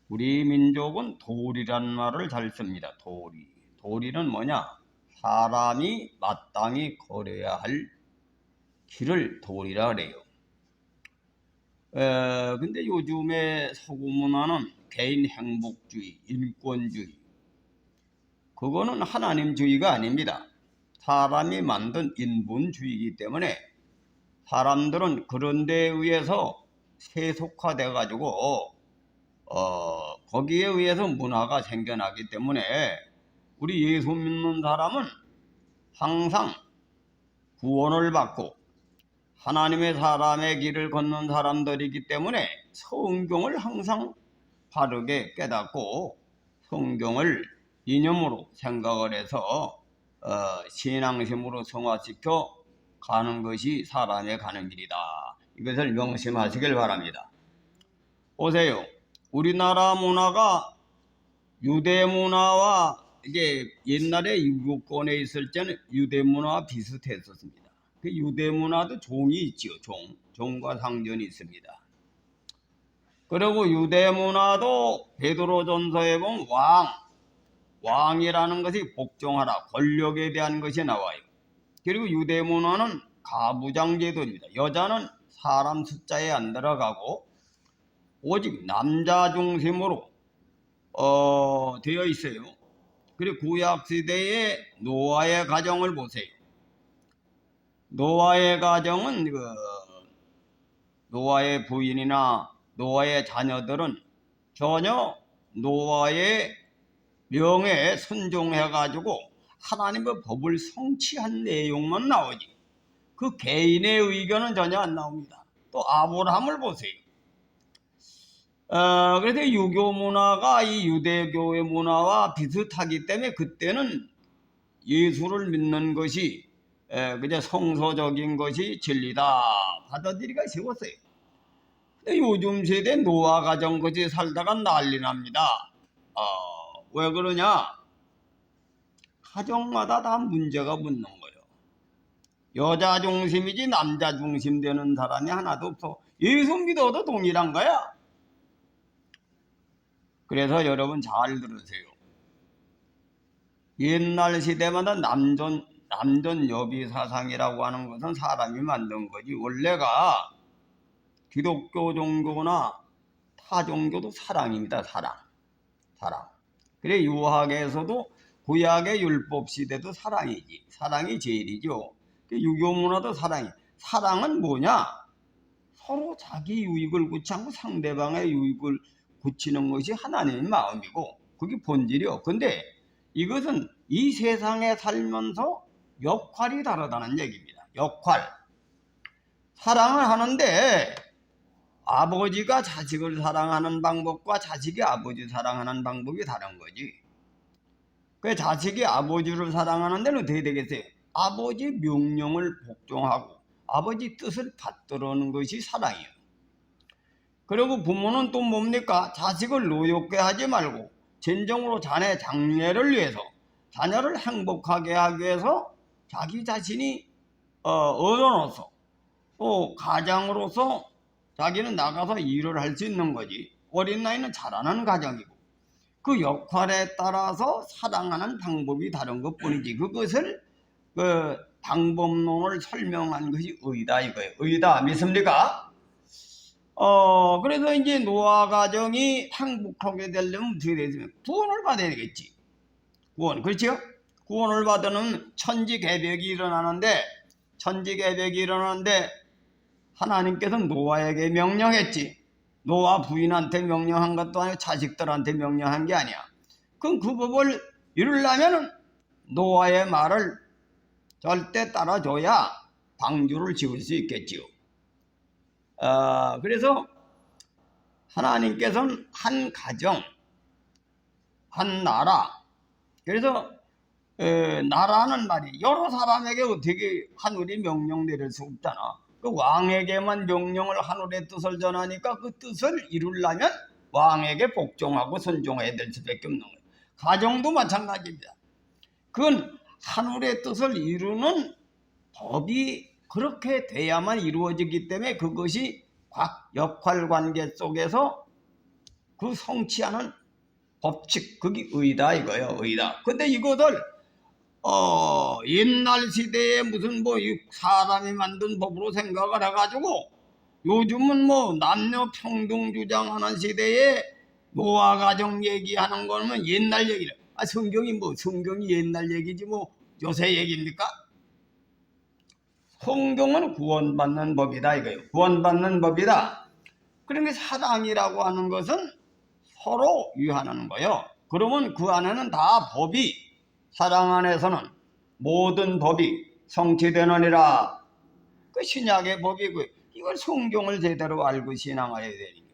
우리 민족은 도리란 말을 잘 씁니다. 도리. 도리는 뭐냐? 사람이 마땅히 걸어야 할 길을 도리라 그래요. 근데 요즘에 서구 문화는 개인 행복주의, 인권주의, 그거는 하나님주의가 아닙니다. 사람이 만든 인본주의이기 때문에 사람들은 그런 데에 의해서 세속화돼 가지고 거기에 의해서 문화가 생겨나기 때문에 우리 예수 믿는 사람은 항상 구원을 받고 하나님의 사람의 길을 걷는 사람들이기 때문에 성경을 항상 바르게 깨닫고 성경을 이념으로 생각을 해서 신앙심으로 성화시켜 가는 것이 사람의 가는 길이다. 이것을 명심하시길 바랍니다. 보세요. 우리나라 문화가 유대 문화와 이게 옛날에 유교권에 있을 때는 유대 문화와 비슷했었습니다. 그 유대 문화도 종이 있지요. 종과 상전이 있습니다. 그리고 유대 문화도 베드로전서에 보면 왕이라는 것이 복종하라, 권력에 대한 것이 나와요. 그리고 유대 문화는 가부장 제도입니다. 여자는 사람 숫자에 안 들어가고 오직 남자 중심으로 되어 있어요. 그리고 구약 시대의 노아의 가정을 보세요. 노아의 가정은 노아의 부인이나 노아의 자녀들은 전혀 노아의 명예에 순종해 가지고 하나님의 법을 성취한 내용만 나오지 그 개인의 의견은 전혀 안 나옵니다. 또 아브라함을 보세요. 그래서 유교 문화가 이 유대교의 문화와 비슷하기 때문에 그때는 예수를 믿는 것이 그냥 성서적인 것이 진리다 받아들이기가 쉬웠어요. 근데 요즘 세대 노아 가정 것이 살다가 난리 납니다. 왜 그러냐? 가정마다 다 문제가 붙는 거예요. 여자 중심이지 남자 중심 되는 사람이 하나도 없어. 예수 믿어도 동일한 거야. 그래서 여러분 잘 들으세요. 옛날 시대마다 남존 여비 사상이라고 하는 것은 사람이 만든 거지 원래가 기독교 종교나 타 종교도 사랑입니다. 사랑. 그래 유학에서도 구약의 율법 시대도 사랑이지. 사랑이 제일이죠. 유교 문화도 사랑이. 사랑은 뭐냐? 서로 자기 유익을 구치하고 상대방의 유익을 구치는 것이 하나님의 마음이고 그게 본질이요. 근데 이것은 이 세상에 살면서 역할이 다르다는 얘기입니다. 역할. 사랑을 하는데 아버지가 자식을 사랑하는 방법과 자식이 아버지 사랑하는 방법이 다른 거지. 그 자식이 아버지를 사랑하는 데는 어떻게 되겠어요? 아버지 명령을 복종하고 아버지 뜻을 받들어오는 것이 사랑이에요. 그리고 부모는 또 뭡니까? 자식을 노엽게 하지 말고 진정으로 자네 장래를 위해서 자녀를 행복하게 하기 위해서 자기 자신이 어른으로서 또 가장으로서 자기는 나가서 일을 할 수 있는 거지. 어린 나이는 자라는 가정이고 그 역할에 따라서 사랑하는 방법이 다른 것뿐이지 그것을 그 방법론을 설명한 것이 의다 이거예요. 의다 믿습니까? 그래서 이제 노아 가정이 행복하게 되려면 어떻게 되겠습니까? 구원을 받아야 되겠지. 구원, 그렇죠? 구원을 받으면 천지개벽이 일어나는데 하나님께서 노아에게 명령했지. 노아 부인한테 명령한 것도 아니고 자식들한테 명령한 게 아니야. 그럼 그 법을 이루려면 노아의 말을 절대 따라줘야 방주를 지을 수 있겠지요. 그래서 하나님께서는 한 가정, 한 나라, 그래서 나라는 말이 여러 사람에게 어떻게 하늘이 명령 내릴 수 없잖아. 그 왕에게만 명령을 하늘의 뜻을 전하니까 그 뜻을 이루려면 왕에게 복종하고 순종해야 될 수밖에 없는 거예요. 가정도 마찬가지입니다. 그건 하늘의 뜻을 이루는 법이 그렇게 돼야만 이루어지기 때문에 그것이 역할관계 속에서 그 성취하는 법칙, 그게 의다 이거예요. 의다. 근데 이것을 옛날 시대에 무슨 뭐 사람이 만든 법으로 생각을 해가지고 요즘은 뭐 남녀 평등 주장하는 시대에 노아 가정 얘기하는 거는 옛날 얘기를. 성경이 옛날 얘기지 뭐 요새 얘기입니까? 성경은 구원받는 법이다 이거예요. 구원받는 법이다. 그러니까 사랑이라고 하는 것은 서로 위하는 거예요. 그러면 그 안에는 다 법이, 사랑 안에서는 모든 법이 성취되느니라. 그 신약의 법이고, 이걸 성경을 제대로 알고 신앙해야 되니.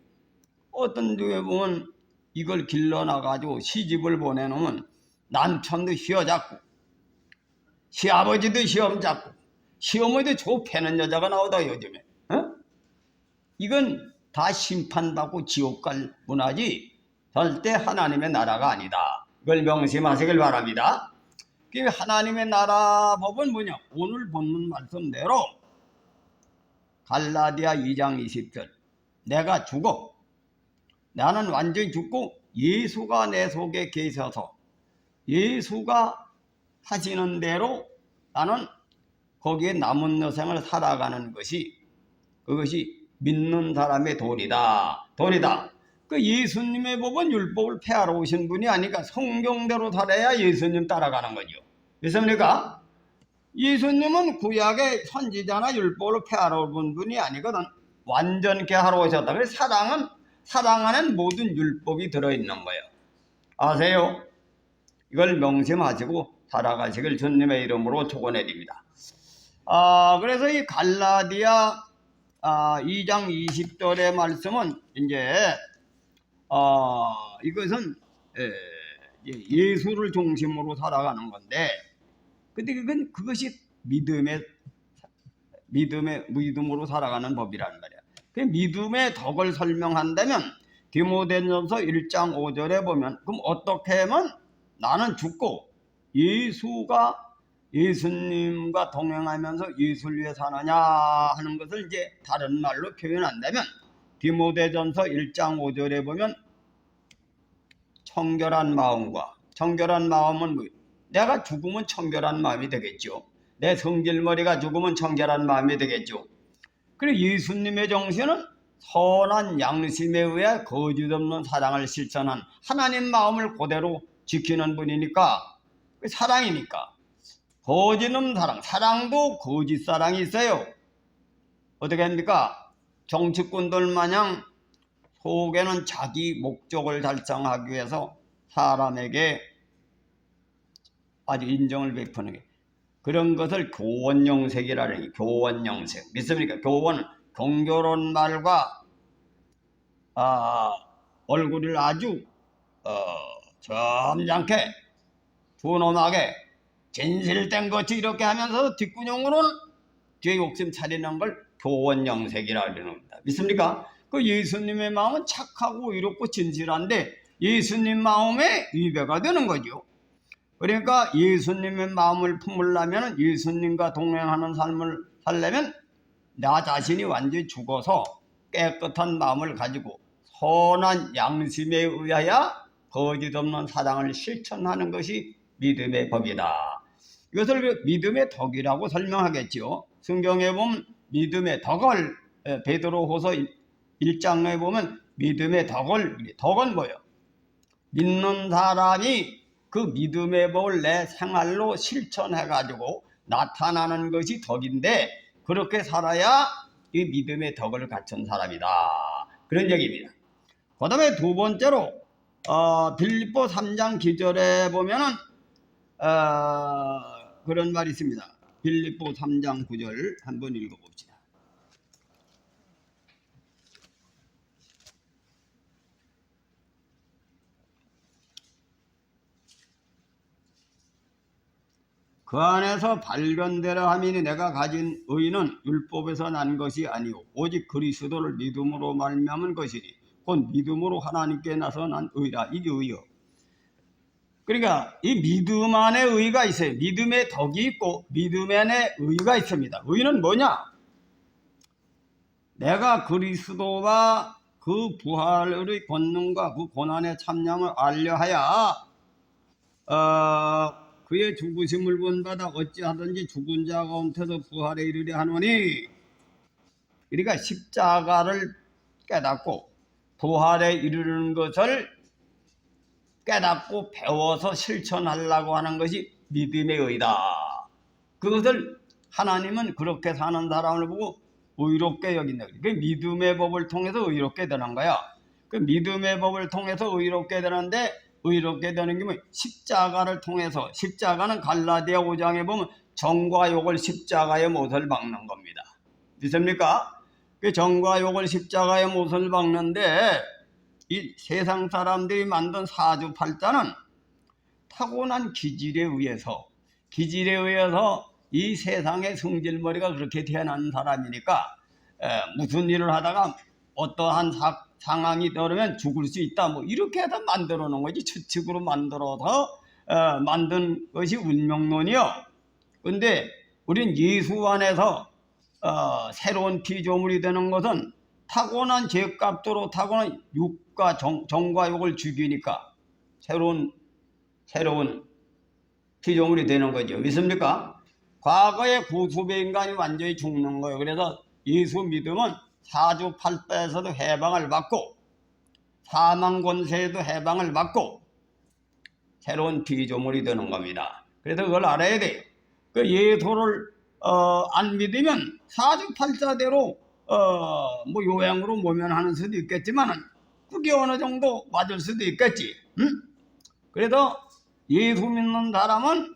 어떤 중에 보면 이걸 길러나가지고 시집을 보내놓으면 남편도 휘어잡고, 시아버지도 시험 잡고, 시어머니도 좁혀는 여자가 나오다 요즘에. 이건 다 심판받고 지옥 갈 문화지 절대 하나님의 나라가 아니다. 이걸 명심하시길 바랍니다. 그 하나님의 나라 법은 뭐냐? 오늘 본문 말씀대로 갈라디아 2장 20절 내가 죽어 나는 완전히 죽고 예수가 내 속에 계셔서 예수가 하시는 대로 나는 거기에 남은 여생을 살아가는 것이 그것이 믿는 사람의 도리다. 그 예수님의 법은 율법을 폐하러 오신 분이 아니까 성경대로 살아야 예수님 따라가는 거죠. 믿습니까? 예수님은 구약의 선지자나 율법을 폐하러 온 분이 아니거든. 완전케 하러 오셨다. 그래서 사랑 안엔 모든 율법이 들어있는 거예요. 아세요? 이걸 명심하시고 살아가시길 주님의 이름으로 축원해드립니다. 그래서 이 갈라디아 2장 20절의 말씀은 이제 이것은 예수를 중심으로 살아가는 건데, 근데 그것이 믿음으로 살아가는 법이라는 말이야. 그 믿음의 덕을 설명한다면 디모데전서 1장 5절에 보면 그럼 어떻게 하면 나는 죽고 예수님과 동행하면서 예수를 위해 사느냐 하는 것을 이제 다른 말로 표현한다면 디모데전서 1장 5절에 보면 청결한 마음은 뭐? 내가 죽으면 청결한 마음이 되겠죠. 내 성질머리가 죽으면 청결한 마음이 되겠죠. 그리고 예수님의 정신은 선한 양심에 의해 거짓 없는 사랑을 실천한 하나님 마음을 그대로 지키는 분이니까 사랑이니까 거짓 없는 사랑도 거짓 사랑이 있어요. 어떻게 합니까? 정치꾼들 마냥 속에는 자기 목적을 달성하기 위해서 사람에게 아주 인정을 베푸는 게 그런 것을 교원영색이라는 게 교원영색. 믿습니까? 교원은 경교로운 말과 얼굴을 아주 점잖게 준엄하게 진실된 것이 이렇게 하면서 뒷구녕으로는 뒤에 욕심 차리는 걸 교원영색이라 그러는 겁니다. 믿습니까? 그 예수님의 마음은 착하고 의롭고 진실한데 예수님 마음에 위배가 되는 거죠. 그러니까 예수님의 마음을 품으려면 예수님과 동행하는 삶을 살려면 나 자신이 완전히 죽어서 깨끗한 마음을 가지고 선한 양심에 의하여 거짓 없는 사랑을 실천하는 것이 믿음의 법이다. 이것을 믿음의 덕이라고 설명하겠죠. 성경에 보면 믿음의 덕을 베드로후서 1장에 보면 믿음의 덕은 뭐예요? 믿는 사람이 그 믿음의 법을 내 생활로 실천해가지고 나타나는 것이 덕인데 그렇게 살아야 이 믿음의 덕을 갖춘 사람이다. 그런 얘기입니다. 그 다음에 두 번째로 빌립보 3장 기절에 보면은 그런 말이 있습니다. 빌립보 3장 9절 한번 읽어봅시다. 그 안에서 발견되려 함이니 내가 가진 의는 율법에서 난 것이 아니오 오직 그리스도를 믿음으로 말미암은 것이니 곧 믿음으로 하나님께 나서 난 의라. 이게 의요. 그러니까 이 믿음 안에 의가 있어요. 믿음의 덕이 있고 믿음 안에 의가 있습니다. 의는 뭐냐? 내가 그리스도와 그 부활의 권능과 그 고난의 참념을 알려하여 그의 죽으심을 본받아 어찌하든지 죽은 자 가운데서 부활에 이르려 하노니, 그러니까 십자가를 깨닫고 부활에 이르는 것을 깨닫고 배워서 실천하려고 하는 것이 믿음의 의다. 그것을 하나님은 그렇게 사는 사람을 보고 의롭게 여긴다. 그 믿음의 법을 통해서 의롭게 되는 거야. 그 믿음의 법을 통해서 의롭게 되는데, 의롭게 되는 게 뭐 십자가를 통해서, 십자가는 갈라디아 5장에 보면 정과 욕을 십자가의 못을 박는 겁니다. 믿습니까? 그 정과 욕을 십자가의 못을 박는데, 이 세상 사람들이 만든 사주팔자는 타고난 기질에 의해서 이 세상의 성질머리가 그렇게 태어난 사람이니까 무슨 일을 하다가 어떠한 상황이 떠오르면 죽을 수 있다, 뭐 이렇게 해서 만들어 놓은 거지, 추측으로 만들어서 만든 것이 운명론이요. 근데 우린 예수 안에서 새로운 피조물이 되는 것은 타고난 죄값도로 타고난 육과 정과 욕을 죽이니까 새로운 피조물이 되는 거죠. 믿습니까? 과거의 구수의 인간이 완전히 죽는 거예요. 그래서 예수 믿으면 사주팔자에서도 해방을 받고 사망 권세에도 해방을 받고 새로운 피조물이 되는 겁니다. 그래서 그걸 알아야 돼요. 그 예수를 안 믿으면 사주팔자대로 뭐 요양으로 모면하는 수도 있겠지만 그게 어느 정도 맞을 수도 있겠지. 응? 그래서 예수 믿는 사람은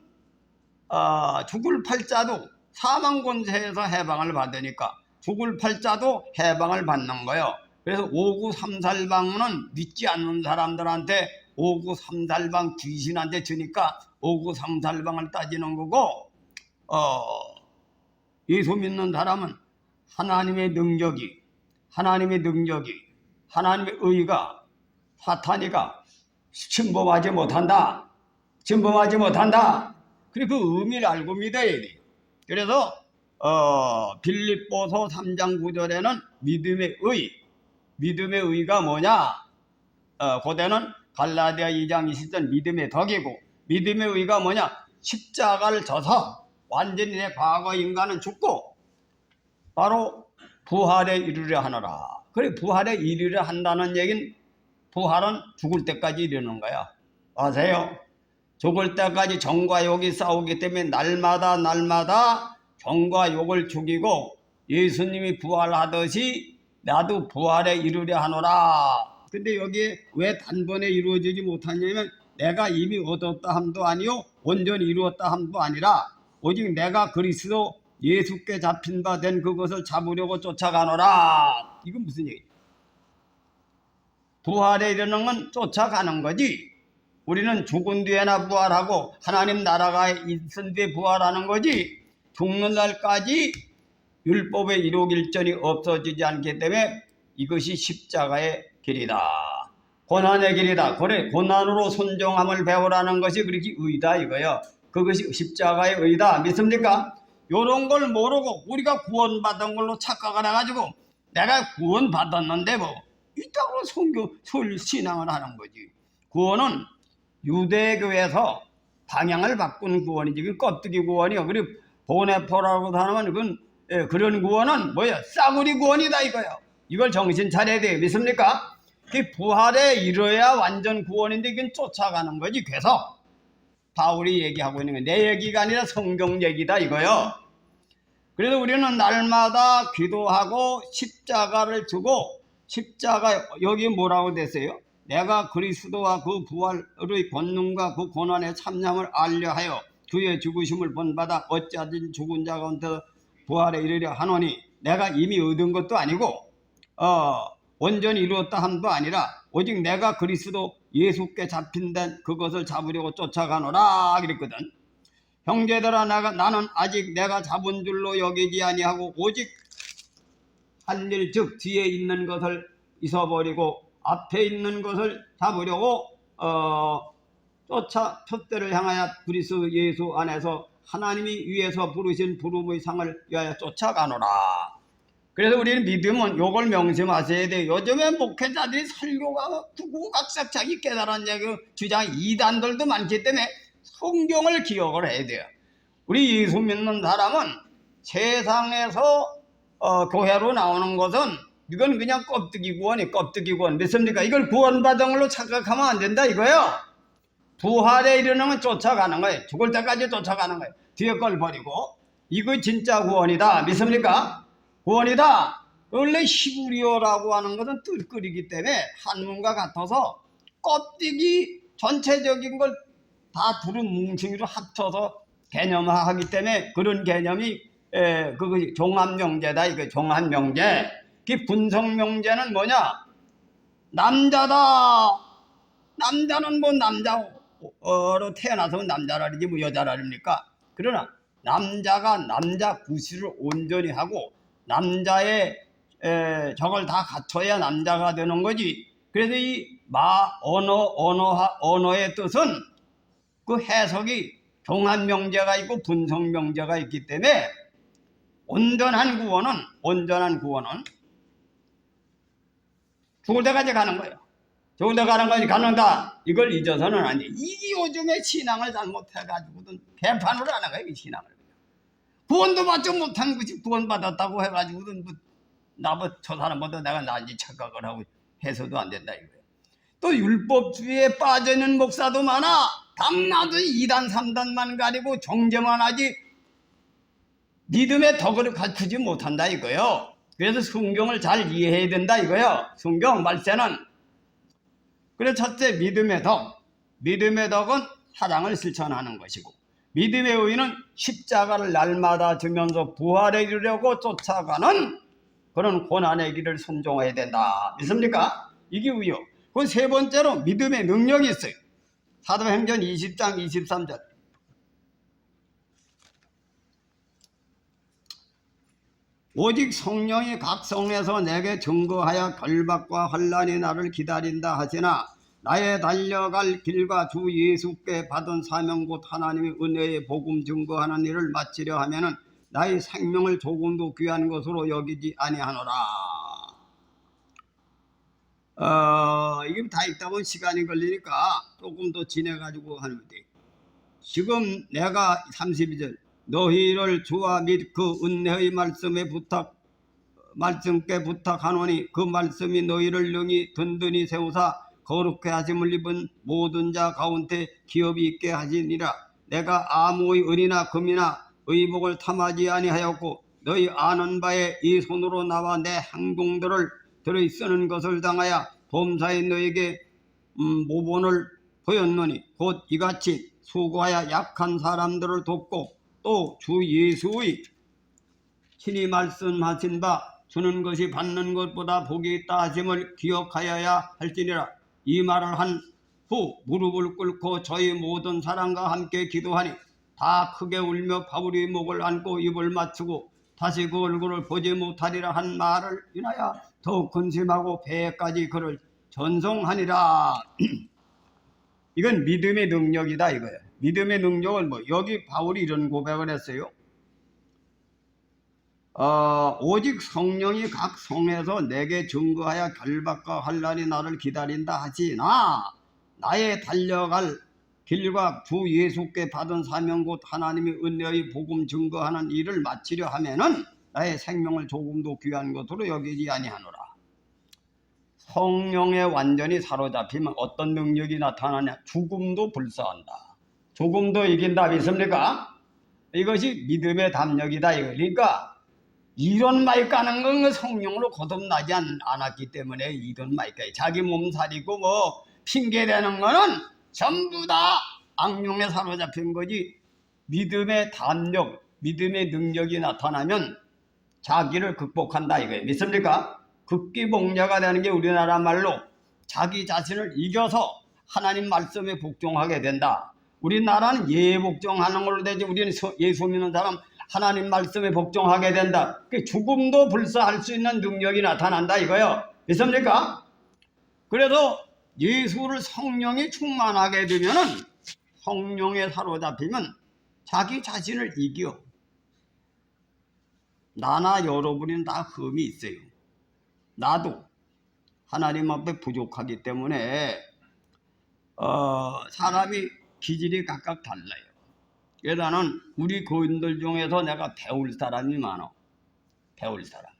죽을 팔자도 사망 권세에서 해방을 받으니까 죽을 팔자도 해방을 받는 거예요. 그래서 오구삼살방은 믿지 않는 사람들한테 오구삼살방 귀신한테 주니까 오구삼살방을 따지는 거고, 예수 믿는 사람은 하나님의 능력이 하나님의 의가 사탄이가 침범하지 못한다. 그리고 그 의미를 알고 믿어야 돼. 그래서 빌립보서 3장 9절에는 믿음의 의가 뭐냐? 고대는 갈라디아 2장 20절 믿음의 덕이고, 믿음의 의가 뭐냐? 십자가를 져서 완전히 내 과거 인간은 죽고 바로 부활에 이르려 하노라. 그래, 부활에 이르려 한다는 얘기는 부활은 죽을 때까지 이르는 거야. 아세요? 죽을 때까지 정과 욕이 싸우기 때문에 날마다 정과 욕을 죽이고 예수님이 부활하듯이 나도 부활에 이르려 하노라. 근데 여기에 왜 단번에 이루어지지 못하냐면 내가 이미 얻었다 함도 아니요 온전히 이루었다 함도 아니라 오직 내가 그리스도 예수께 잡힌 바 된 그것을 잡으려고 쫓아가노라. 이건 무슨 얘기야? 부활에 이르는 건 쫓아가는 거지. 우리는 죽은 뒤에나 부활하고 하나님 나라가 있은 뒤에 부활하는 거지, 죽는 날까지 율법의 이루길전이 없어지지 않기 때문에 이것이 십자가의 길이다. 고난의 길이다. 그래, 고난으로 순종함을 배우라는 것이 그렇게 의다 이거요. 그것이 십자가의 의다. 믿습니까? 요런 걸 모르고 우리가 구원받은 걸로 착각을 해가지고 내가 구원받았는데 뭐 이따구로 신앙을 하는 거지. 구원은 유대교에서 방향을 바꾼 구원이지, 그 껍데기 구원이요. 그리고 보네포라고 하면 그건 그런 구원은 뭐야? 싸구리 구원이다 이거요. 이걸 정신 차려야 돼요. 믿습니까? 그 부활에 이뤄야 완전 구원인데 이건 쫓아가는 거지. 그래서 바울이 얘기하고 있는 건 내 얘기가 아니라 성경 얘기다 이거요. 그래서 우리는 날마다 기도하고 십자가를 주고, 십자가 여기 뭐라고 됐어요? 내가 그리스도와 그 부활의 권능과 그 고난의 참념을 알려하여 주의 죽으심을 본받아 어찌하든 죽은 자 가운데 부활에 이르려 하노니, 내가 이미 얻은 것도 아니고 온전히 이루었다 함도 아니라 오직 내가 그리스도 예수께 잡힌 데 그것을 잡으려고 쫓아가노라 그랬거든. 형제들아, 나는 아직 내가 잡은 줄로 여기지 아니하고 오직 할 일 즉 뒤에 있는 것을 잊어버리고 앞에 있는 것을 잡으려고 쫓아 표대를 향하여 그리스도 예수 안에서 하나님이 위에서 부르신 부름의 상을 위하여 쫓아가노라. 그래서 우리는 믿음은 요걸 명심하셔야 돼요. 요즘에 목회자들이 설교가 구구각색 자기 깨달은 얘기 주장 이단들도 많기 때문에 성경을 기억을 해야 돼요. 우리 예수 믿는 사람은 세상에서 교회로 나오는 것은 이건 그냥 껍데기 구원이 껍데기 구원 믿습니까? 이걸 구원받은 걸로 착각하면 안 된다 이거예요. 부활에 이르는 건 쫓아가는 거예요. 죽을 때까지 쫓아가는 거예요. 뒤에 걸 버리고 이거 진짜 구원이다 믿습니까? 구원이다. 원래 히브리어라고 하는 것은 뜰거리기 때문에 한문과 같아서 껍데기 전체적인 걸 다 두른 뭉치기로 합쳐서 개념화하기 때문에 그런 개념이 그 종합명제다. 이거 종합명제. 그 분석명제는 뭐냐? 남자다. 남자는 뭐 남자로 태어나서 남자라리지 뭐 여자라립니까? 그러나 남자가 남자 구실을 온전히 하고 남자의 저걸 다 갖춰야 남자가 되는 거지. 그래서 이 언어의 뜻은 그 해석이 종합명제가 있고 분석명제가 있기 때문에 온전한 구원은 죽을 때까지 가는 거예요. 죽을 때 가는 거지 가는다. 이걸 잊어서는 안 돼. 이게 요즘에 신앙을 잘못해가지고는 개판으로 하는 거예요. 이 신앙을. 구원도 받지 못한 것이 구원받았다고 해가지고는 저 사람보다 내가 나은지 착각을 하고 해서도 안 된다 이거예요. 또 율법주의에 빠져있는 목사도 많아. 밤낮은 2단 3단만 가리고 정죄만 하지 믿음의 덕을 갖추지 못한다 이거예요. 그래서 성경을 잘 이해해야 된다 이거예요. 성경 말세는. 그래서 첫째 믿음의 덕. 믿음의 덕은 사랑을 실천하는 것이고 믿음의 의는 십자가를 날마다 지면서 부활에 이르려고 쫓아가는 그런 고난의 길을 순종해야 된다. 믿습니까? 이게 의요. 그 세 번째로 믿음의 능력이 있어요. 사도행전 20장 23절. 오직 성령이 각 성에서 내게 증거하여 결박과 환난이 나를 기다린다 하시나 나의 달려갈 길과 주 예수께 받은 사명 곧 하나님의 은혜의 복음 증거하는 일을 마치려 하면은 나의 생명을 조금도 귀한 것으로 여기지 아니하노라. 이게 다 읽다 보면 시간이 걸리니까 조금 더 지내가지고 하면 돼. 지금 내가 32절 너희를 주와 및 그 은혜의 말씀께 부탁하노니 그 말씀이 너희를 능히 든든히 세우사 거룩해 하심을 입은 모든 자 가운데 기업이 있게 하시니라. 내가 아무의 은이나 금이나 의복을 탐하지 아니하였고 너희 아는 바에 이 손으로 나와 내 행동들을 들의 쓰는 것을 당하여 범사에 너에게 모본을 보였노니 곧 이같이 수고하여 약한 사람들을 돕고 또 주 예수의 친히 말씀하신 바 주는 것이 받는 것보다 복이 있다 하심을 기억하여야 할지니라. 이 말을 한 후 무릎을 꿇고 저희 모든 사람과 함께 기도하니 다 크게 울며 바울이 목을 안고 입을 맞추고 다시 그 얼굴을 보지 못하리라 한 말을 인하여 더욱 근심하고 배에까지 그를 전송하니라. 이건 믿음의 능력이다 이거예요. 믿음의 능력을 여기 바울이 이런 고백을 했어요. 오직 성령이 각 성에서 내게 증거하여 결박과 환난이 나를 기다린다 하시나 나의 달려갈 길과 주 예수께 받은 사명 곧 하나님의 은혜의 복음 증거하는 일을 마치려 하면은 나의 생명을 조금도 귀한 것으로 여기지 아니하노라. 성령에 완전히 사로잡히면 어떤 능력이 나타나냐? 죽음도 불사한다. 죽음도 이긴다. 믿습니까? 이것이 믿음의 담력이다. 그러니까 이런 말 까는 건 성령으로 거듭나지 않았기 때문에 이런 말 까요. 자기 몸살이고 핑계대는 거는 전부 다 악령에 사로잡힌 거지. 믿음의 담력, 믿음의 능력이 나타나면 자기를 극복한다 이거예요. 믿습니까? 극기복녀가 되는 게 우리나라 말로 자기 자신을 이겨서 하나님 말씀에 복종하게 된다. 우리나라는 예복종하는 걸로 되지. 우리는 예수 믿는 사람 하나님 말씀에 복종하게 된다. 죽음도 불사할 수 있는 능력이 나타난다 이거예요. 믿습니까? 그래서 예수를 성령이 충만하게 되면은 성령에 사로잡히면 자기 자신을 이겨. 나나 여러분은 다 흠이 있어요. 나도 하나님 앞에 부족하기 때문에 사람이 기질이 각각 달라요. 그래서 나는 우리 교인들 중에서 내가 배울 사람이 많아. 배울 사람.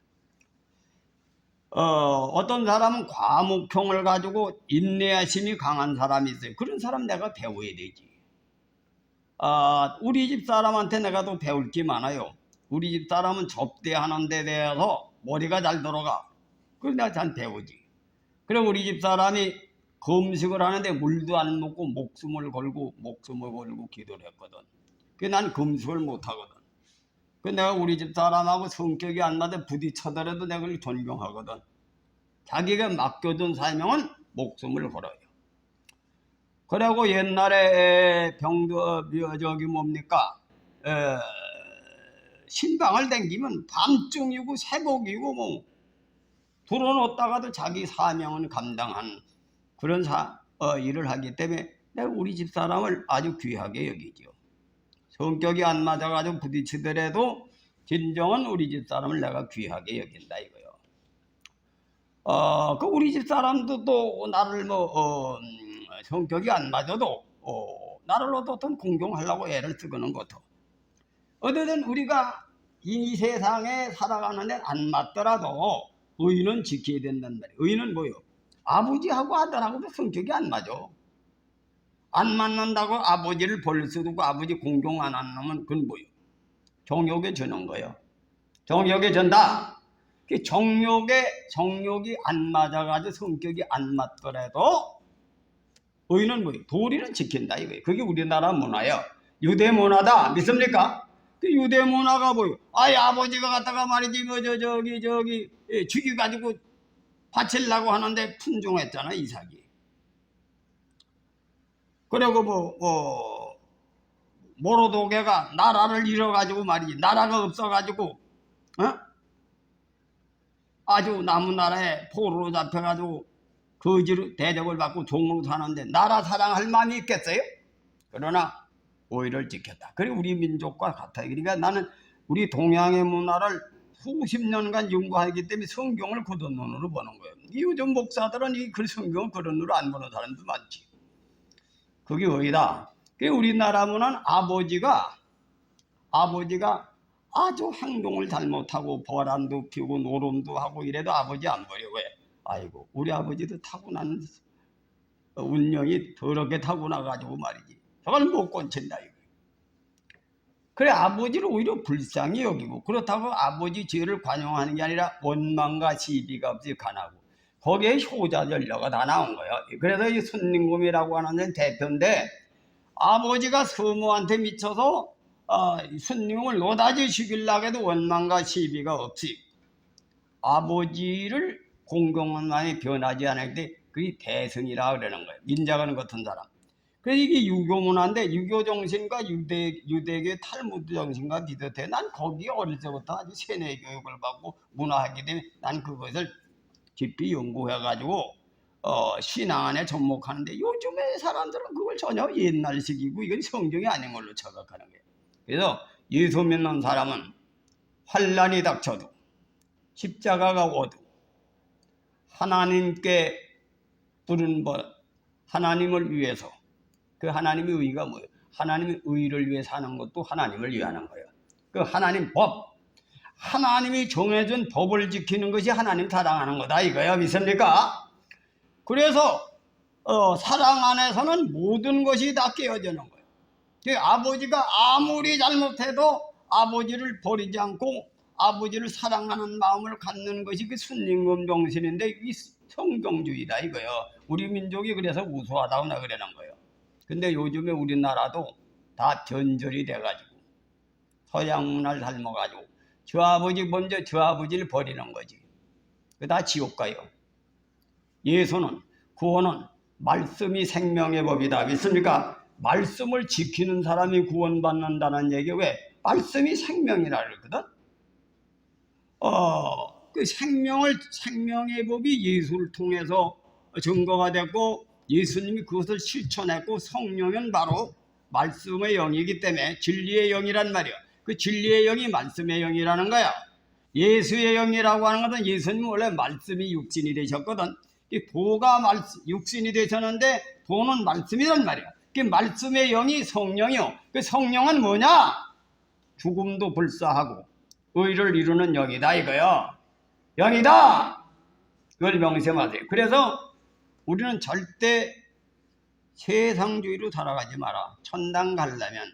어떤 사람은 과목형을 가지고 인내심이 강한 사람이 있어요. 그런 사람 내가 배워야 되지. 우리 집 사람한테 내가 더 배울 게 많아요. 우리 집 사람은 접대하는 데 대해서 머리가 잘 돌아가. 그래서 내가 잘 배우지. 그럼 우리 집 사람이 금식을 하는데 물도 안 먹고 목숨을 걸고 기도를 했거든. 그래서 난 금식을 못 하거든. 그래서 내가 우리 집 사람하고 성격이 안 맞아 부딪혀더라도 내가 그걸 존경하거든. 자기가 맡겨둔 사명은 목숨을 걸어요. 그리고 옛날에 신방을 댕기면 밤중이고 새벽이고 뭐 들어놓다가도 자기 사명은 감당한 그런 일을 하기 때문에 내가 우리 집 사람을 아주 귀하게 여기죠. 성격이 안 맞아가지고 부딪히더라도 진정은 우리 집 사람을 내가 귀하게 여긴다 이거요. 그 우리 집 사람도 또 나를 성격이 안 맞아도 나를 어떻든 공경하려고 애를 쓰고는 것도. 어쨌든 우리가 이 세상에 살아가는 데 안 맞더라도 의는 지켜야 된단 말이에요. 의는 뭐요? 아버지하고 아들하고도 성격이 안 맞아. 안 맞는다고 아버지를 벌써 두고 아버지 공경 안 하는 놈은 그건 뭐요? 정욕에 저는 거예요. 정욕에 전다. 정욕이 안 맞아가지고 성격이 안 맞더라도 의는 뭐예요? 도리는 지킨다 이거예요. 그게 우리나라 문화예요. 유대 문화다. 믿습니까? 그 유대 문화가 뭐예요? 아버지가 갖다가 말이지 죽여가지고 바치려고 하는데 품종했잖아 이삭이. 그리고 모로도게가 나라를 잃어가지고 말이지 나라가 없어가지고 아주 남은 나라에 포로로 잡혀가지고 거지로 대접을 받고 종으로 사는데 나라 사랑할 마음이 있겠어요? 그러나 오히려 지켰다. 그리고 우리 민족과 같아요. 그러니까 나는 우리 동양의 문화를 수십 년간 연구하기 때문에 성경을 그런 눈으로 보는 거예요. 요즘 목사들은 그 성경을 그런 눈으로 안 보는 사람도 많지. 그게 어디다? 우리나라 문화는 아버지가 아주 행동을 잘못하고 벌안도 피우고 노름도 하고 이래도 아버지 안 버려. 왜? 아이고 우리 아버지도 타고난 운명이 더럽게 타고나가지고 말이지. 저걸 못 건친다 이거. 그래 아버지를 오히려 불쌍히 여기고 그렇다고 아버지 죄를 관용하는 게 아니라 원망과 시비가 없이 간하고 거기에 효자 전려가 다 나온 거예요. 그래서 이 순림금이라고 하는 대표인데 아버지가 서무한테 미쳐서 순림금을 노다지 죽이려고 해도 원망과 시비가 없이 아버지를 공경한 마음이 변하지 않을 때 그게 대승이라 그러는 거예요. 민자가는 같은 사람. 그래서 이게 유교 문화인데 유교 정신과 유대교의 탈무드 정신과 비슷해. 난 거기에 어릴 때부터 아주 세뇌 교육을 받고 문화하기 때문에 난 그것을 깊이 연구해가지고 신앙 안에 접목하는데 요즘의 사람들은 그걸 전혀 옛날식이고 이건 성경이 아닌 걸로 착각하는 거예요. 그래서 예수 믿는 사람은 환난이 닥쳐도 십자가가 오도 하나님께 부른 하나님을 위해서 그 하나님의 의가 뭐예요? 하나님의 의를 위해 사는 것도 하나님을 위하는 거예요. 그 하나님 법, 하나님이 정해준 법을 지키는 것이 하나님 사랑하는 거다 이거야. 믿습니까? 그래서 사랑 안에서는 모든 것이 다 깨어지는 거예요. 아버지가 아무리 잘못해도 아버지를 버리지 않고 아버지를 사랑하는 마음을 갖는 것이 그 순림금 정신인데 이 성경주의다 이거예요. 우리 민족이 그래서 우수하다고 나 그러는 거예요. 근데 요즘에 우리나라도 다 변절이 돼가지고 서양 문화를 닮아가지고 저 아버지 먼저 저 아버지를 버리는 거지. 그 다 지옥 가요. 예수는 구원은 말씀이 생명의 법이다. 믿습니까? 말씀을 지키는 사람이 구원받는다는 얘기. 왜? 말씀이 생명이라 그러거든. 그 생명의 법이 예수를 통해서 증거가 됐고 예수님이 그것을 실천했고 성령은 바로 말씀의 영이기 때문에 진리의 영이란 말이야. 그 진리의 영이 말씀의 영이라는 거야. 예수의 영이라고 하는 것은 예수님 원래 말씀이 육신이 되셨거든. 이 도가 육신이 되셨는데 도는 말씀이란 말이야. 그 말씀의 영이 성령이요. 그 성령은 뭐냐? 죽음도 불사하고 의를 이루는 영이다 이거요. 영이다. 그걸 명심하세요. 그래서 우리는 절대 세상주의로 살아가지 마라. 천당 가려면.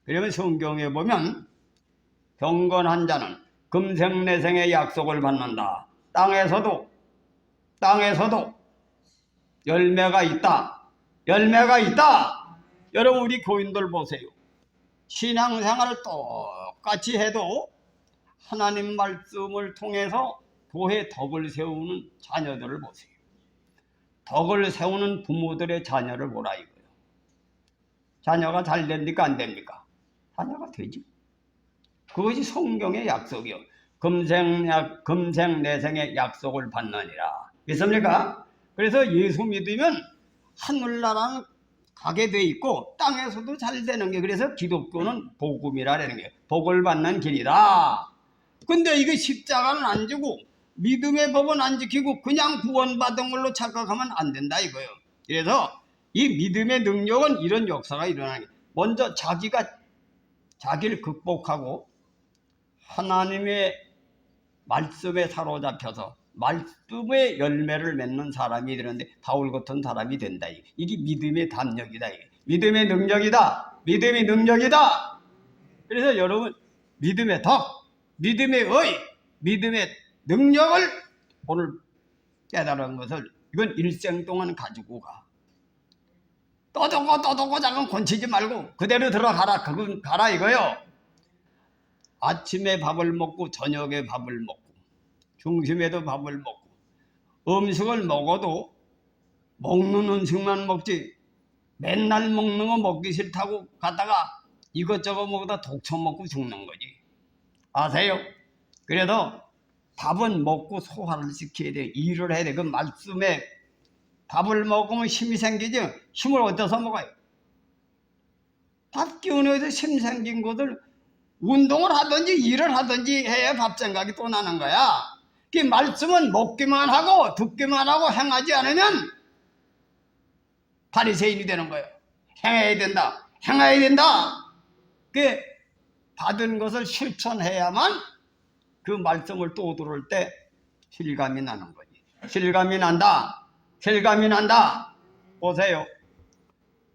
그러면 성경에 보면 경건한 자는 금생내생의 약속을 받는다. 땅에서도 열매가 있다. 열매가 있다. 여러분 우리 교인들 보세요. 신앙생활을 똑같이 해도 하나님 말씀을 통해서 교회 덕을 세우는 자녀들을 보세요. 덕을 세우는 부모들의 자녀를 보라 이거예요. 자녀가 잘 됩니까 안 됩니까? 자녀가 되지. 그것이 성경의 약속이요. 금생 내생의 약속을 받느니라. 믿습니까? 그래서 예수 믿으면 하늘나라는 가게 돼 있고 땅에서도 잘 되는 게, 그래서 기독교는 복음이라는 게 복을 받는 길이다. 근데 이게 십자가는 안 지고 믿음의 법은 안 지키고 그냥 구원받은 걸로 착각하면 안 된다 이거예요. 그래서 이 믿음의 능력은 이런 역사가 일어나는 거예요. 먼저 자기를 극복하고 하나님의 말씀에 사로잡혀서 말씀의 열매를 맺는 사람이 되는데 바울 같은 사람이 된다. 이게 믿음의 담력이다. 믿음의 능력이다. 믿음의 능력이다. 그래서 여러분 믿음의 덕, 믿음의 의, 믿음의 능력을 오늘 깨달은 것을 이건 일생 동안 가지고 가. 떠도고 잠깐 건치지 말고 그대로 들어가라. 그건 가라 이거요. 아침에 밥을 먹고 저녁에 밥을 먹고 중심에도 밥을 먹고 음식을 먹어도 먹는 음식만 먹지 맨날 먹는 거 먹기 싫다고 가다가 이것저것 먹다 독초 먹고 죽는 거지. 아세요? 그래도 밥은 먹고 소화를 시켜야 돼. 일을 해야 돼. 그 말씀에 밥을 먹으면 힘이 생기지. 힘을 어디서 먹어요? 밥 기운에서 힘 생긴 것을 운동을 하든지 일을 하든지 해야 밥 생각이 또 나는 거야. 그 말씀은 먹기만 하고 듣기만 하고 행하지 않으면 바리새인이 되는 거예요. 행해야 된다. 행해야 된다. 그 받은 것을 실천해야만 그 말씀을 또 들을 때 실감이 나는 거지. 실감이 난다. 실감이 난다. 보세요.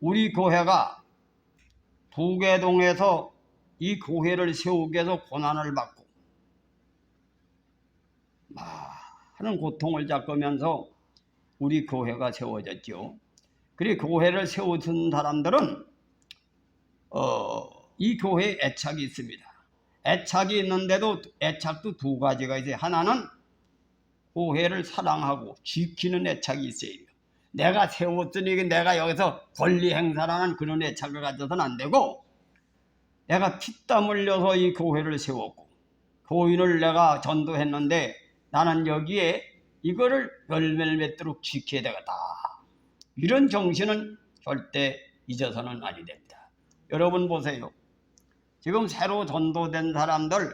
우리 교회가 부계동에서 이 교회를 세우기 위해서 고난을 받고 많은 고통을 겪으면서 우리 교회가 세워졌죠. 그리고 교회를 세워준 사람들은 이 교회에 애착이 있습니다. 애착이 있는데도 애착도 두 가지가 있어요. 하나는 교회를 사랑하고 지키는 애착이 있어요. 내가 세웠으니 내가 여기서 권리 행사라는 그런 애착을 가져서는 안 되고, 내가 피땀 흘려서 이 교회를 세웠고 교인을 내가 전도했는데 나는 여기에 이거를 열매를 맺도록 지켜야 되겠다. 이런 정신은 절대 잊어서는 아니 됩니다. 여러분 보세요. 지금 새로 전도된 사람들,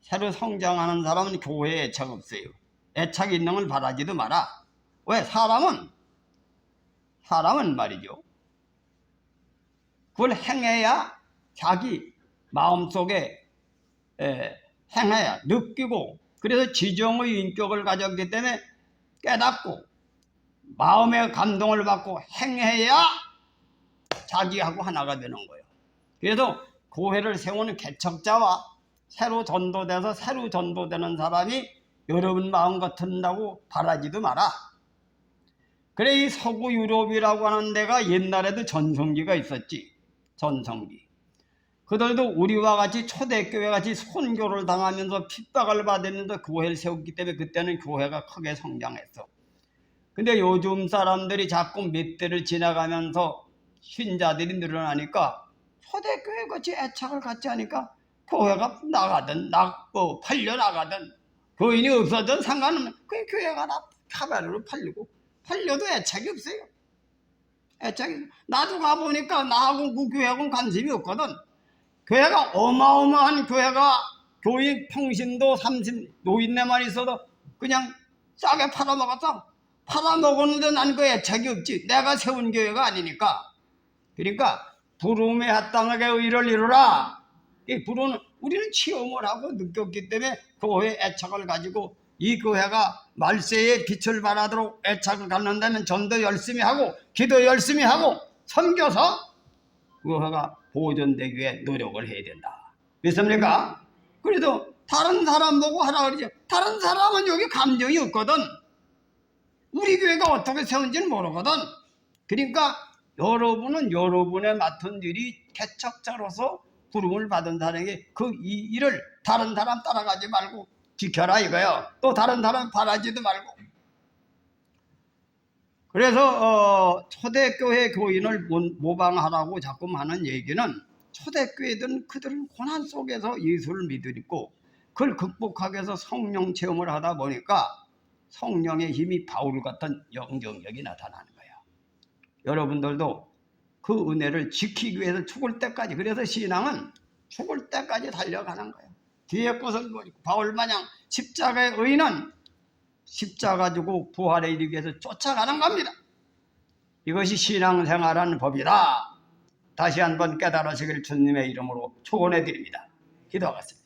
새로 성장하는 사람은 교회에 애착 없어요. 애착 있는 걸 바라지도 마라. 왜? 사람은 말이죠. 그걸 행해야 자기 마음속에 행해야 느끼고, 그래서 지정의 인격을 가졌기 때문에 깨닫고 마음의 감동을 받고 행해야 자기하고 하나가 되는 거예요. 그래서 교회를 세우는 개척자와 새로 전도돼서 새로 전도되는 사람이 여러분 마음 같은다고 바라지도 마라. 그래, 이 서구 유럽이라고 하는 데가 옛날에도 전성기가 있었지. 전성기. 그들도 우리와 같이 초대교회 같이 선교를 당하면서 핍박을 받으면서 교회를 세웠기 때문에 그때는 교회가 크게 성장했어. 근데 요즘 사람들이 자꾸 몇 대를 지나가면서 신자들이 늘어나니까 초대교회 같이 애착을 갖지 하니까 교회가 나가든 팔려나가든 교인이 없어든 상관은 그 교회가 다 카바르로 팔려도 애착이 없어요. 애착이. 나도 가보니까 나하고 그 교회하고는 관심이 없거든. 교회가 어마어마한 교회가 교회 평신도 30 노인네만 있어도 그냥 싸게 팔아먹었어. 팔아먹었는데 난 그 애착이 없지. 내가 세운 교회가 아니니까. 그러니까 부름에 합당하게 의를 이루라. 이 부름은 우리는 체험을 하고 느꼈기 때문에 교회의 애착을 가지고 이 교회가 말세의 빛을 발하도록 애착을 갖는다면 전도 열심히 하고 기도 열심히 하고 섬겨서 교회가 보존되기에 노력을 해야 된다. 믿습니까? 그래도 다른 사람 보고 하라 그러죠. 다른 사람은 여기 감정이 없거든. 우리 교회가 어떻게 세운지는 모르거든. 그러니까 여러분은 여러분의 맡은 일이 개척자로서 부름을 받은 사람에게 그 일을 다른 사람 따라가지 말고 지켜라 이거예요. 또 다른 사람 바라지도 말고. 그래서 초대교회 교인을 모방하라고 자꾸 하는 얘기는 초대교회든 그들은 고난 속에서 예수를 믿으리고 그걸 극복하기 위해서 성령 체험을 하다 보니까 성령의 힘이 바울 같은 영정력이 나타나는 거예요. 여러분들도 그 은혜를 지키기 위해서 죽을 때까지, 그래서 신앙은 죽을 때까지 달려가는 거예요. 뒤에 것을 버리고 바울 마냥 십자가의 의는 십자가 지고 부활에 이르기 위해서 쫓아가는 겁니다. 이것이 신앙생활하는 법이다. 다시 한번 깨달으시길 주님의 이름으로 축원해 드립니다. 기도하겠습니다.